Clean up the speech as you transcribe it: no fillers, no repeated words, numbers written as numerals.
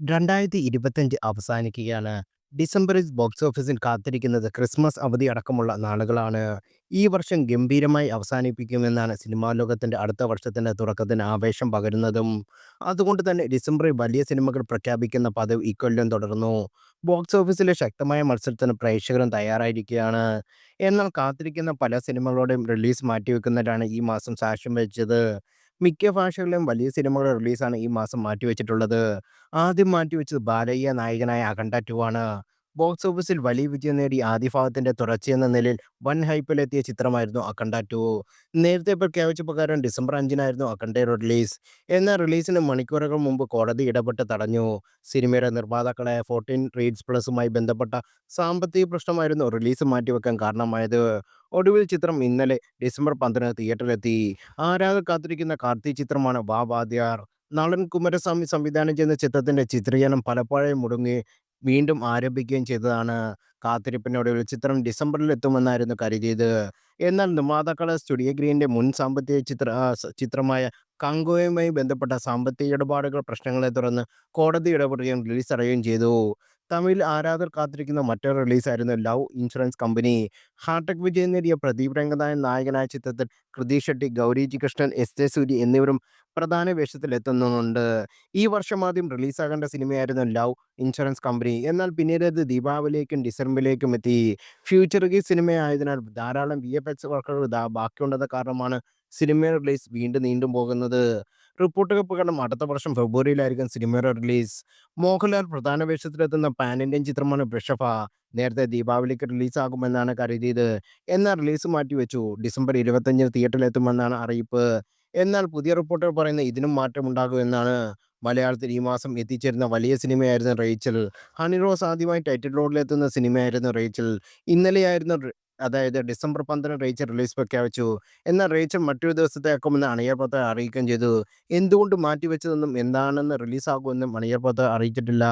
2025 അവസാനിക്കുകയാണ്. ഡിസംബറിൽ ബോക്സ് ഓഫീസിൽ കാത്തിരിക്കുന്നത് ക്രിസ്മസ് അവധി അടക്കമുള്ള നാളുകളാണ്. ഈ വർഷം ഗംഭീരമായി അവസാനിപ്പിക്കുമെന്നാണ് സിനിമാ ലോകത്തിന്റെ അടുത്ത വർഷത്തിന്റെ തുടക്കത്തിന് ആവേശം പകരുന്നതും. അതുകൊണ്ട് തന്നെ ഡിസംബറിൽ വലിയ സിനിമകൾ പ്രഖ്യാപിക്കുന്ന പതിവ് ഇക്കൊല്ലം തുടർന്നു. ബോക്സ് ഓഫീസിലെ ശക്തമായ മത്സരത്തിന് പ്രേക്ഷകരും തയ്യാറായിരിക്കുകയാണ്. എന്നാൽ കാത്തിരിക്കുന്ന പല സിനിമകളുടെയും റിലീസ് മാറ്റിവെക്കുന്നതിനാണ് ഈ മാസം സാക്ഷ്യം വഹിച്ചത്. മിക്ക ഭാഷകളിലും വലിയ സിനിമകളുടെ റിലീസാണ് ഈ മാസം മാറ്റിവെച്ചിട്ടുള്ളത്. ആദ്യം മാറ്റിവെച്ചത് ബാലയ്യ നായകനായ അഖണ്ഡ 2 ആണ്. ബോക്സ് ഓഫീസിൽ വലിയ വിജയം നേടി ആദ്യ ഭാഗത്തിന്റെ തുടർച്ചയെന്ന നിലയിൽ വൻ ഹൈപ്പിലെത്തിയ ചിത്രമായിരുന്നു അഖണ്ഡ 2. നേരത്തെ പ്രഖ്യാപിച്ച പ്രകാരം ഡിസംബർ 5-നായിരുന്നു അഖണ്ഡയുടെ റിലീസ്. എന്നാൽ റിലീസിന് മണിക്കൂറുകൾ മുമ്പ് കോടതി ഇടപെട്ട് തടഞ്ഞു. സിനിമയുടെ നിർമ്മാതാക്കളായ 14 റീഡ്സ് പ്ലസുമായി ബന്ധപ്പെട്ട സാമ്പത്തിക പ്രശ്നമായിരുന്നു റിലീസ് മാറ്റിവെക്കാൻ കാരണമായത്. ഒടുവിൽ ചിത്രം ഇന്നലെ ഡിസംബർ 12 തിയേറ്ററിലെത്തി. ആരാധകർ കാത്തിരിക്കുന്ന കാർത്തി ചിത്രമാണ് വാ വാദ്യാർ. നളൻ കുമാരസ്വാമി സംവിധാനം ചെയ്യുന്ന ചിത്രത്തിന്റെ ചിത്രീകരണം പലപ്പോഴായി മുടങ്ങി വീണ്ടും ആരംഭിക്കുകയും ചെയ്തതാണ്. കാത്തിരിപ്പിനൊടുവിൽ ചിത്രം ഡിസംബറിൽ എത്തുമെന്നായിരുന്നു കരുതിയത്. എന്നാൽ നിർമ്മാതാക്കളെ സ്റ്റുഡിയോ ഗ്രീനിന്റെ മുൻ സാമ്പത്തിക ചിത്രമായ കാങ്കോയുമായി ബന്ധപ്പെട്ട സാമ്പത്തിക ഇടപാടുകൾ പ്രശ്നങ്ങളെ തുടർന്ന് കോടതി ഇടപെടുകയും റിലീസ് തടയുകയും ചെയ്തു. തമിഴിൽ ആരാധകർ കാത്തിരിക്കുന്ന മറ്റൊരു റിലീസായിരുന്നു ലവ് ഇൻഷുറൻസ് കമ്പനി. ഹാർട്ടെക് വിജയം നേടിയ പ്രദീപ് രംഗനാഥൻ നായകനായ ചിത്രത്തിൽ കൃതി Shetty, Gauri G Krishnan, S J Suri എന്നിവരും പ്രധാന വേഷത്തിലെത്തുന്നുണ്ട്. ഈ വർഷം ആദ്യം റിലീസാകേണ്ട സിനിമയായിരുന്നു ലവ് ഇൻഷുറൻസ് കമ്പനി. എന്നാൽ പിന്നീട് അത് ദീപാവലിയിലേക്കും ഡിസംബറിലേക്കും എത്തി. ഫ്യൂച്ചറിസ്റ്റിക് സിനിമയായതിനാൽ ധാരാളം വിഎഫ്എക്സ് വർക്കുകൾ ബാക്കിയുണ്ടെന്ന കാരണമാണ് സിനിമയുടെ റിലീസ് വീണ്ടും നീണ്ടും പോകുന്നത്. റിപ്പോർട്ടുകൾ പ്രകാരം അടുത്ത വർഷം ഫെബ്രുവരിയിലായിരിക്കും സിനിമയുടെ റിലീസ്. മോഹൻലാൽ പ്രധാന വേഷത്തിലെത്തുന്ന പാൻ ഇന്ത്യൻ ചിത്രമാണ് വൃഷഭ. നേരത്തെ ദീപാവലിക്ക് റിലീസാകുമെന്നാണ് കരുതിയത്. എന്നാൽ റിലീസ് മാറ്റിവെച്ചു. ഡിസംബർ 25-ന് തിയേറ്ററിലെത്തുമെന്നാണ് അറിയിപ്പ്. എന്നാൽ പുതിയ റിപ്പോർട്ടുകൾ പറയുന്നത് ഇതിനും മാറ്റമുണ്ടാകുമെന്നാണ്. മലയാളത്തിൽ ഈ മാസം എത്തിച്ചേരുന്ന വലിയ സിനിമയായിരുന്നു റേച്ചൽ. ഹണി റോസ് ആദ്യമായി ടൈറ്റിൽ റോളിലെത്തുന്ന സിനിമയായിരുന്നു റേച്ചൽ. ഇന്നലെയായിരുന്നു അതായത് ഡിസംബർ 12 റേച്ചൽ റിലീസ് പ്രഖ്യാപിച്ചു. എന്നാൽ റേച്ചൽ മറ്റൊരു ദിവസത്തേക്കാക്കുമെന്ന് അണിയറ അറിയിക്കുകയും ചെയ്തു. എന്തുകൊണ്ട് മാറ്റിവെച്ചതെന്നും എന്താണെന്ന് റിലീസാകുമെന്നും അണിയറ അറിയിച്ചിട്ടില്ല.